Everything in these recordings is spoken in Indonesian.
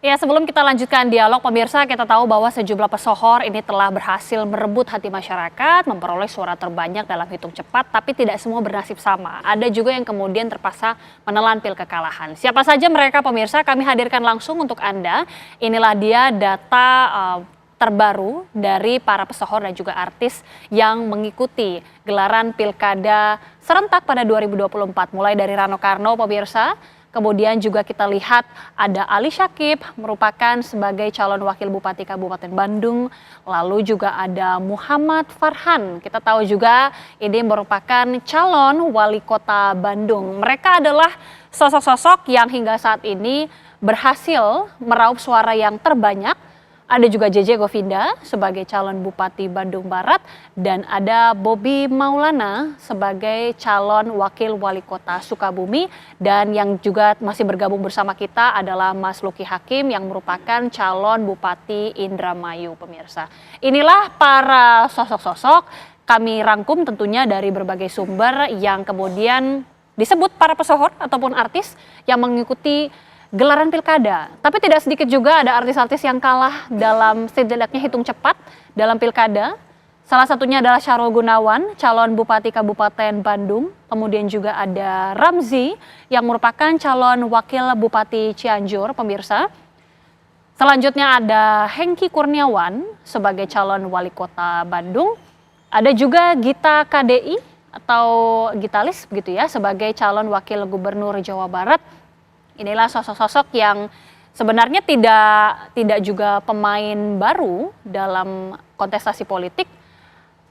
Ya, sebelum kita lanjutkan dialog, pemirsa, kita tahu bahwa sejumlah pesohor ini telah berhasil merebut hati masyarakat, memperoleh suara terbanyak dalam hitung cepat, tapi tidak semua bernasib sama. Ada juga yang kemudian terpaksa menelan pil kekalahan. Siapa saja mereka, pemirsa, kami hadirkan langsung untuk Anda. Inilah dia data terbaru dari para pesohor dan juga artis yang mengikuti gelaran pilkada serentak pada 2024. Mulai dari Rano Karno, pemirsa. Kemudian juga kita lihat ada Ali Syakib merupakan sebagai calon wakil bupati Kabupaten Bandung. Lalu juga ada Muhammad Farhan. Kita tahu juga ini merupakan calon wali kota Bandung. Mereka adalah sosok-sosok yang hingga saat ini berhasil meraup suara yang terbanyak. Ada juga JJ Govinda sebagai calon Bupati Bandung Barat dan ada Bobby Maulana sebagai calon Wakil Wali Kota Sukabumi, dan yang juga masih bergabung bersama kita adalah Mas Luki Hakim yang merupakan calon Bupati Indramayu, pemirsa. Inilah para sosok-sosok kami rangkum tentunya dari berbagai sumber yang kemudian disebut para pesohor ataupun artis yang mengikuti gelaran pilkada. Tapi tidak sedikit juga ada artis-artis yang kalah dalam setidaknya hitung cepat dalam pilkada. Salah satunya adalah Syahrul Gunawan, calon Bupati Kabupaten Bandung. Kemudian juga ada Ramzi yang merupakan calon Wakil Bupati Cianjur, pemirsa. Selanjutnya ada Hengki Kurniawan sebagai calon Wali Kota Bandung. Ada juga Gita KDI atau Gitalis begitu ya sebagai calon Wakil Gubernur Jawa Barat. Inilah sosok-sosok yang sebenarnya tidak juga pemain baru dalam kontestasi politik.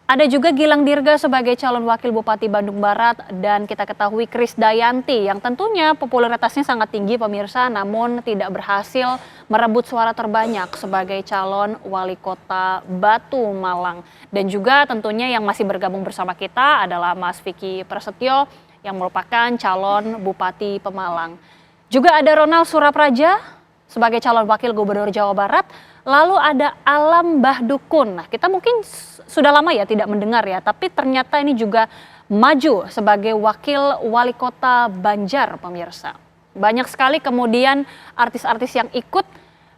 Ada juga Gilang Dirga sebagai calon wakil Bupati Bandung Barat, dan kita ketahui Krisdayanti yang tentunya popularitasnya sangat tinggi, pemirsa, namun tidak berhasil merebut suara terbanyak sebagai calon wali kota Batu Malang. Dan juga tentunya yang masih bergabung bersama kita adalah Mas Vicky Prasetyo yang merupakan calon Bupati Pemalang. Juga ada Ronald Surapraja sebagai calon wakil gubernur Jawa Barat. Lalu ada Alam Bahdukun. Nah, kita mungkin sudah lama ya tidak mendengar ya, tapi ternyata ini juga maju sebagai wakil wali kota Banjar, pemirsa. Banyak sekali kemudian artis-artis yang ikut,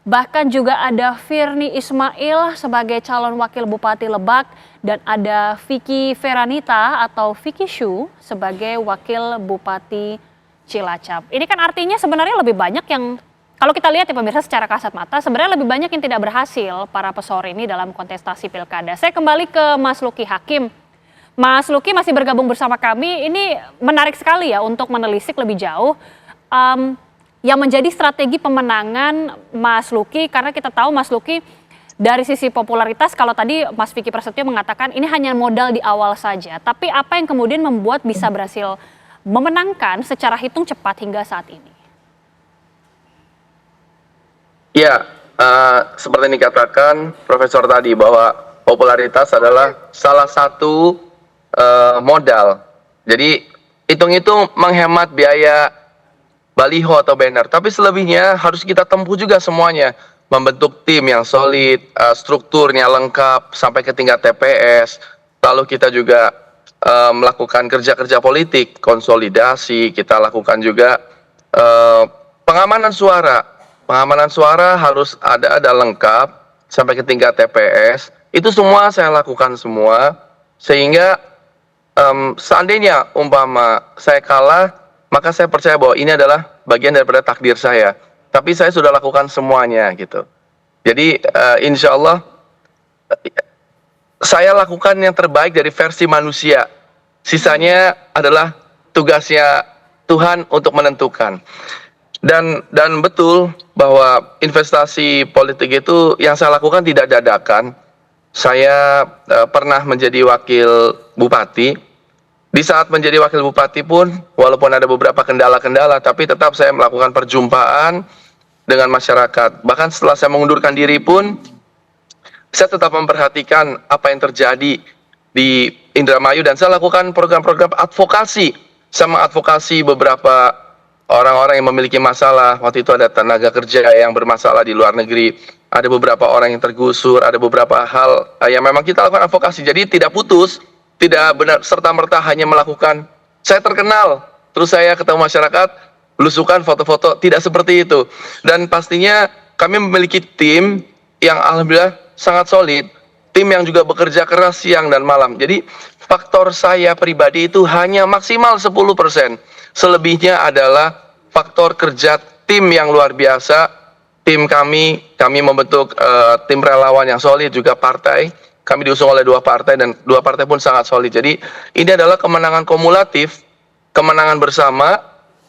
bahkan juga ada Virni Ismail sebagai calon wakil Bupati Lebak, dan ada Vicky Feranita atau Vicky Shu sebagai wakil Bupati Cilacap. Ini kan artinya sebenarnya lebih banyak yang, kalau kita lihat ya pemirsa secara kasat mata, sebenarnya lebih banyak yang tidak berhasil para pesohor ini dalam kontestasi pilkada. Saya kembali ke Mas Luki Hakim. Mas Luki masih bergabung bersama kami. Ini menarik sekali ya untuk menelisik lebih jauh yang menjadi strategi pemenangan Mas Luki, karena kita tahu Mas Luki dari sisi popularitas, kalau tadi Mas Vicky Prasetyo mengatakan ini hanya modal di awal saja. Tapi apa yang kemudian membuat bisa berhasil memenangkan secara hitung cepat hingga saat ini? Ya, seperti yang dikatakan Profesor tadi bahwa popularitas adalah salah satu modal. Jadi hitung-hitung menghemat biaya baliho atau banner. Tapi selebihnya harus kita tempuh juga semuanya. Membentuk tim yang solid, strukturnya lengkap sampai ke tingkat TPS. Lalu kita juga melakukan kerja-kerja politik, konsolidasi, kita lakukan juga pengamanan suara. Pengamanan suara harus ada lengkap sampai ke tingkat TPS. Itu semua saya lakukan semua, sehingga seandainya umpama saya kalah, maka saya percaya bahwa ini adalah bagian daripada takdir saya. Tapi saya sudah lakukan semuanya gitu. Jadi insya Allah saya lakukan yang terbaik dari versi manusia. Sisanya adalah tugasnya Tuhan untuk menentukan. Dan betul bahwa investasi politik itu yang saya lakukan tidak dadakan. Saya pernah menjadi wakil bupati. Di saat menjadi wakil bupati pun, walaupun ada beberapa kendala-kendala, tapi tetap saya melakukan perjumpaan dengan masyarakat. Bahkan setelah saya mengundurkan diri pun, saya tetap memperhatikan apa yang terjadi di Indramayu, dan saya lakukan program-program advokasi. Saya mengadvokasi beberapa orang-orang yang memiliki masalah. Waktu itu ada tenaga kerja yang bermasalah di luar negeri, ada beberapa orang yang tergusur, ada beberapa hal yang memang kita lakukan advokasi. Jadi tidak putus, tidak benar serta-merta hanya melakukan saya terkenal, terus saya ketemu masyarakat, belusukan foto-foto, tidak seperti itu. Dan pastinya kami memiliki tim yang alhamdulillah sangat solid, tim yang juga bekerja keras siang dan malam. Jadi faktor saya pribadi itu hanya maksimal 10%. Selebihnya adalah faktor kerja tim yang luar biasa. Tim kami membentuk tim relawan yang solid, juga partai. Kami diusung oleh 2 partai dan 2 partai pun sangat solid. Jadi ini adalah kemenangan kumulatif, kemenangan bersama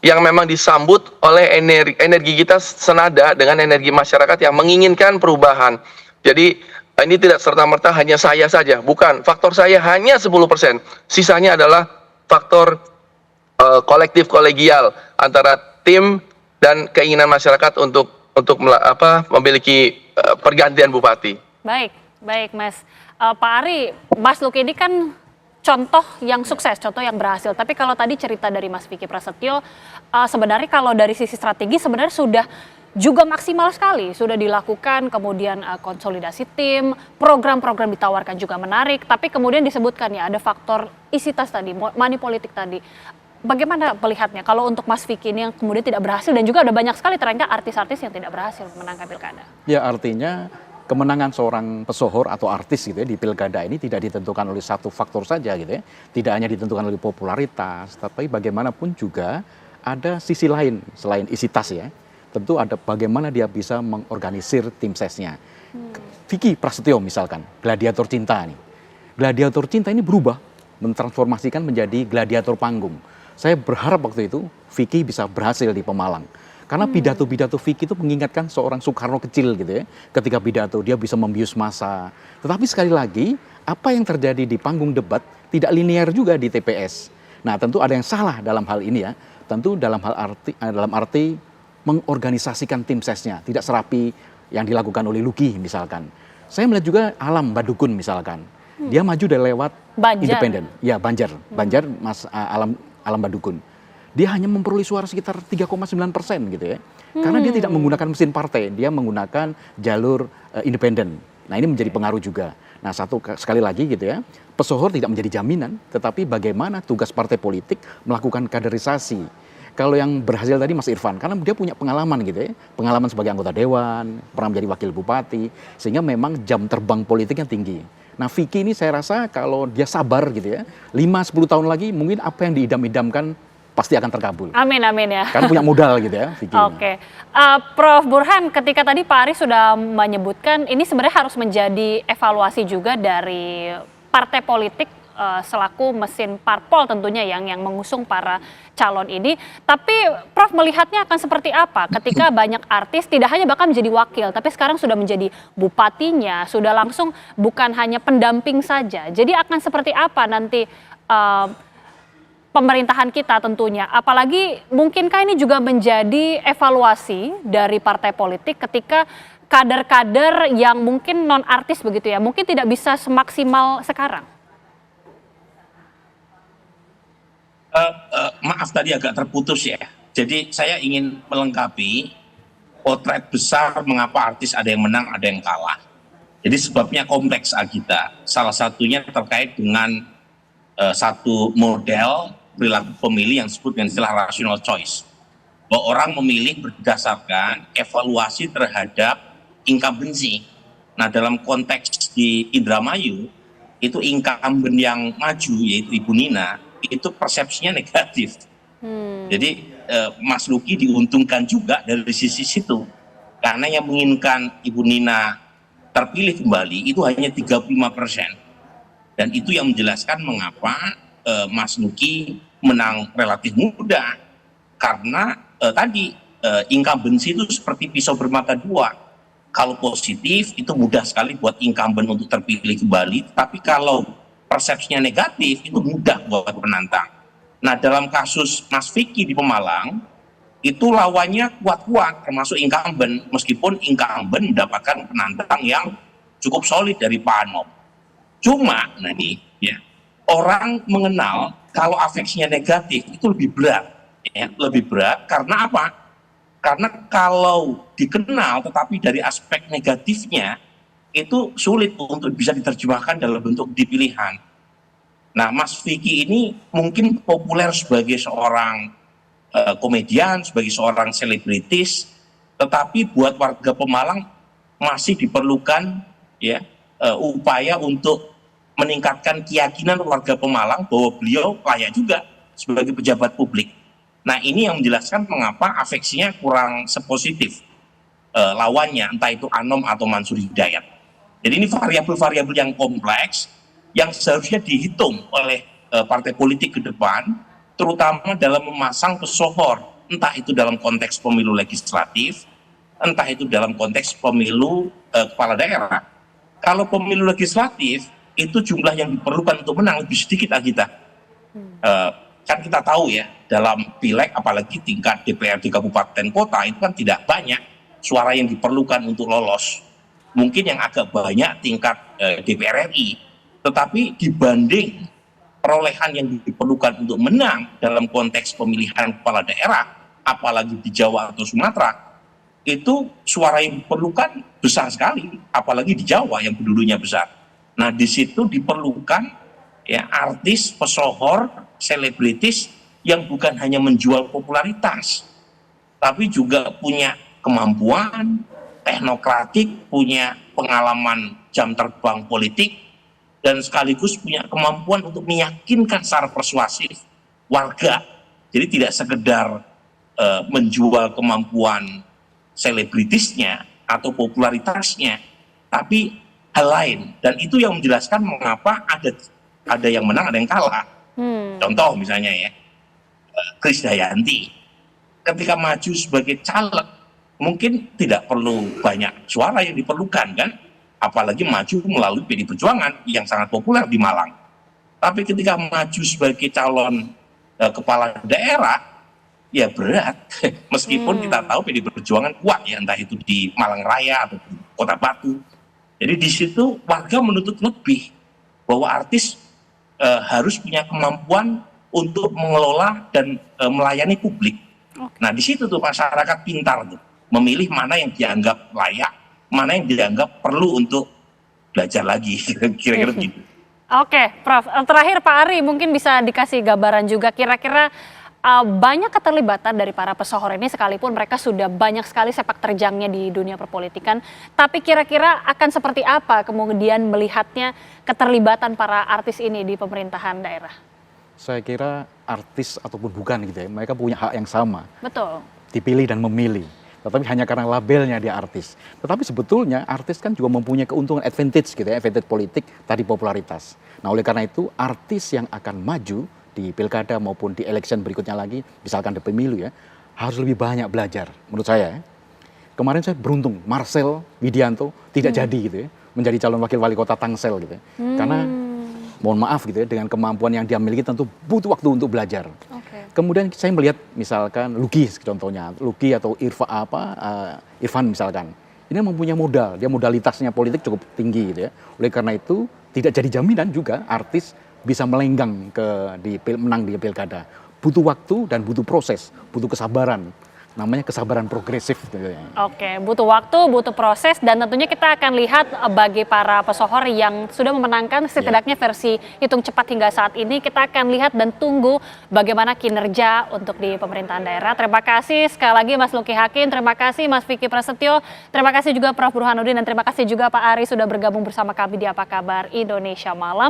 yang memang disambut oleh energi kita senada dengan energi masyarakat yang menginginkan perubahan. Jadi ini tidak serta-merta hanya saya saja, bukan. Faktor saya hanya 10%. Sisanya adalah faktor kolektif kolegial antara tim dan keinginan masyarakat untuk memiliki pergantian bupati. Baik, baik Mas. Pak Ari, Mas Luki ini kan contoh yang sukses, contoh yang berhasil. Tapi kalau tadi cerita dari Mas Vicky Prasetyo, sebenarnya kalau dari sisi strategi sebenarnya sudah juga maksimal sekali. Sudah dilakukan, kemudian konsolidasi tim, program-program ditawarkan juga menarik. Tapi kemudian disebutkan ya ada faktor isi tas tadi, money politik tadi. Bagaimana melihatnya kalau untuk Mas Vicky ini yang kemudian tidak berhasil dan juga ada banyak sekali ternyata artis-artis yang tidak berhasil menangkan pilkada? Ya, artinya kemenangan seorang pesohor atau artis gitu ya di pilkada ini tidak ditentukan oleh satu faktor saja gitu ya. Tidak hanya ditentukan oleh popularitas, tapi bagaimanapun juga ada sisi lain selain isi tas ya. Tentu ada bagaimana dia bisa mengorganisir tim sesnya. Vicky Prasetyo misalkan, gladiator cinta nih. Gladiator cinta ini berubah, mentransformasikan menjadi gladiator panggung. Saya berharap waktu itu Vicky bisa berhasil di Pemalang. Karena pidato-pidato Vicky itu mengingatkan seorang Soekarno kecil gitu ya. Ketika pidato dia bisa membius massa. Tetapi sekali lagi, apa yang terjadi di panggung debat tidak linear juga di TPS. Nah, tentu ada yang salah dalam hal ini ya. Tentu dalam arti mengorganisasikan tim sesnya, tidak serapi yang dilakukan oleh Luki misalkan. Saya melihat juga Alam Badukun misalkan. Dia maju dari lewat independen. Ya, Banjar Mas Alam Badukun. Dia hanya memperoleh suara sekitar 3,9% gitu ya. Karena dia tidak menggunakan mesin partai, dia menggunakan jalur independen. Nah, ini menjadi pengaruh juga. Nah, sekali lagi gitu ya, pesohor tidak menjadi jaminan, tetapi bagaimana tugas partai politik melakukan kaderisasi. Kalau yang berhasil tadi Mas Irfan, karena dia punya pengalaman gitu ya, pengalaman sebagai anggota dewan, pernah menjadi wakil bupati, sehingga memang jam terbang politiknya tinggi. Nah, Vicky ini saya rasa kalau dia sabar gitu ya, 5-10 tahun lagi mungkin apa yang diidam-idamkan pasti akan terkabul. Amin, amin ya. Karena punya modal gitu ya, Vicky. Oke. Prof. Burhan, ketika tadi Pak Ari sudah menyebutkan ini sebenarnya harus menjadi evaluasi juga dari partai politik selaku mesin parpol tentunya yang mengusung para calon ini. Tapi Prof melihatnya akan seperti apa ketika banyak artis tidak hanya bahkan menjadi wakil, tapi sekarang sudah menjadi bupatinya, sudah langsung bukan hanya pendamping saja. Jadi akan seperti apa nanti pemerintahan kita tentunya, apalagi mungkinkah ini juga menjadi evaluasi dari partai politik ketika kader-kader yang mungkin non artis begitu ya, mungkin tidak bisa semaksimal sekarang. Maaf tadi agak terputus ya. Jadi saya ingin melengkapi potret besar mengapa artis ada yang menang, ada yang kalah. Jadi sebabnya kompleks Agita. Salah satunya terkait dengan satu model perilaku pemilih yang disebut dengan istilah rational choice. Bahwa orang memilih berdasarkan evaluasi terhadap incumbency. Nah, dalam konteks di Indramayu, itu incumbent yang maju, yaitu Ibu Nina, itu persepsinya negatif. Jadi Mas Luki diuntungkan juga dari sisi situ. Karena yang menginginkan Ibu Nina terpilih kembali itu hanya 35%. Dan itu yang menjelaskan mengapa Mas Luki menang relatif mudah. Karena tadi incumbency itu seperti pisau bermata dua. Kalau positif itu mudah sekali buat incumbent untuk terpilih kembali, tapi kalau persepsinya negatif itu mudah buat penantang. Nah, dalam kasus Mas Vicky di Pemalang itu lawannya kuat-kuat termasuk incumbent, meskipun incumbent mendapatkan penantang yang cukup solid dari Pak Anob. Cuma nanti ya, orang mengenal kalau afeksinya negatif itu lebih berat, ya, lebih berat karena apa? Karena kalau dikenal tetapi dari aspek negatifnya itu sulit untuk bisa diterjemahkan dalam bentuk dipilihan. Nah, Mas Vicky ini mungkin populer sebagai seorang komedian, sebagai seorang selebritis, Tetapi buat warga Pemalang masih diperlukan ya upaya untuk meningkatkan keyakinan warga Pemalang bahwa beliau layak juga sebagai pejabat publik. Nah, ini yang menjelaskan mengapa afeksinya kurang sepositif lawannya, entah itu Anom atau Mansur Hidayat. Jadi ini variabel-variabel yang kompleks yang seharusnya dihitung oleh partai politik ke depan, terutama dalam memasang pesohor, entah itu dalam konteks pemilu legislatif, entah itu dalam konteks pemilu kepala daerah. Kalau pemilu legislatif, itu jumlah yang diperlukan untuk menang lebih sedikit kita. Kan kita tahu ya, dalam pileg apalagi tingkat DPRD kabupaten kota itu kan tidak banyak suara yang diperlukan untuk lolos. Mungkin yang agak banyak tingkat DPR RI, tetapi dibanding perolehan yang diperlukan untuk menang dalam konteks pemilihan kepala daerah, apalagi di Jawa atau Sumatera, itu suara yang diperlukan besar sekali, apalagi di Jawa yang penduduknya besar. Nah, di situ diperlukan ya artis, pesohor, selebritis yang bukan hanya menjual popularitas, tapi juga punya kemampuan teknokratik, punya pengalaman jam terbang politik, dan sekaligus punya kemampuan untuk meyakinkan secara persuasif warga. Jadi tidak sekedar menjual kemampuan selebritisnya atau popularitasnya, tapi hal lain. Dan itu yang menjelaskan mengapa ada yang menang, ada yang kalah. Contoh misalnya ya, Krisdayanti ketika maju sebagai caleg mungkin tidak perlu banyak suara yang diperlukan kan, apalagi maju melalui PD Perjuangan yang sangat populer di Malang. Tapi ketika maju sebagai calon kepala daerah, ya berat. Meskipun kita tahu PD Perjuangan kuat ya, entah itu di Malang Raya atau di Kota Batu. Jadi di situ warga menuntut lebih bahwa artis harus punya kemampuan untuk mengelola dan melayani publik. Nah di situ tuh masyarakat pintar tuh memilih mana yang dianggap layak, mana yang dianggap perlu untuk belajar lagi, kira-kira gitu. Oke, Prof. Terakhir Pak Ari mungkin bisa dikasih gambaran juga kira-kira banyak keterlibatan dari para pesohor ini sekalipun mereka sudah banyak sekali sepak terjangnya di dunia perpolitikan, tapi kira-kira akan seperti apa kemudian melihatnya keterlibatan para artis ini di pemerintahan daerah? Saya kira artis ataupun bukan gitu ya, mereka punya hak yang sama. Betul. Dipilih dan memilih. Tetapi hanya karena labelnya dia artis. Tetapi sebetulnya artis kan juga mempunyai keuntungan advantage gitu ya, advantage politik tadi popularitas. Nah oleh karena itu artis yang akan maju di pilkada maupun di election berikutnya lagi, misalkan di pemilu ya, harus lebih banyak belajar menurut saya ya. Kemarin saya beruntung, Marcel Widianto tidak jadi gitu ya, menjadi calon wakil wali kota Tangsel gitu ya. Karena mohon maaf gitu ya, dengan kemampuan yang dia miliki tentu butuh waktu untuk belajar. Kemudian saya melihat misalkan Luki contohnya, Luki atau Irfan misalkan. Ini mempunyai modal, dia modalitasnya politik cukup tinggi gitu ya. Oleh karena itu tidak jadi jaminan juga artis bisa melenggang menang di pilkada. Butuh waktu dan butuh proses, butuh kesabaran. Namanya kesabaran progresif. Oke, butuh waktu, butuh proses, dan tentunya kita akan lihat bagi para pesohor yang sudah memenangkan setidaknya versi hitung cepat hingga saat ini, kita akan lihat dan tunggu bagaimana kinerja untuk di pemerintahan daerah. Terima kasih sekali lagi Mas Luki Hakim, terima kasih Mas Vicky Prasetyo, terima kasih juga Prof. Burhanuddin, dan terima kasih juga Pak Ari sudah bergabung bersama kami di Apa Kabar Indonesia Malam.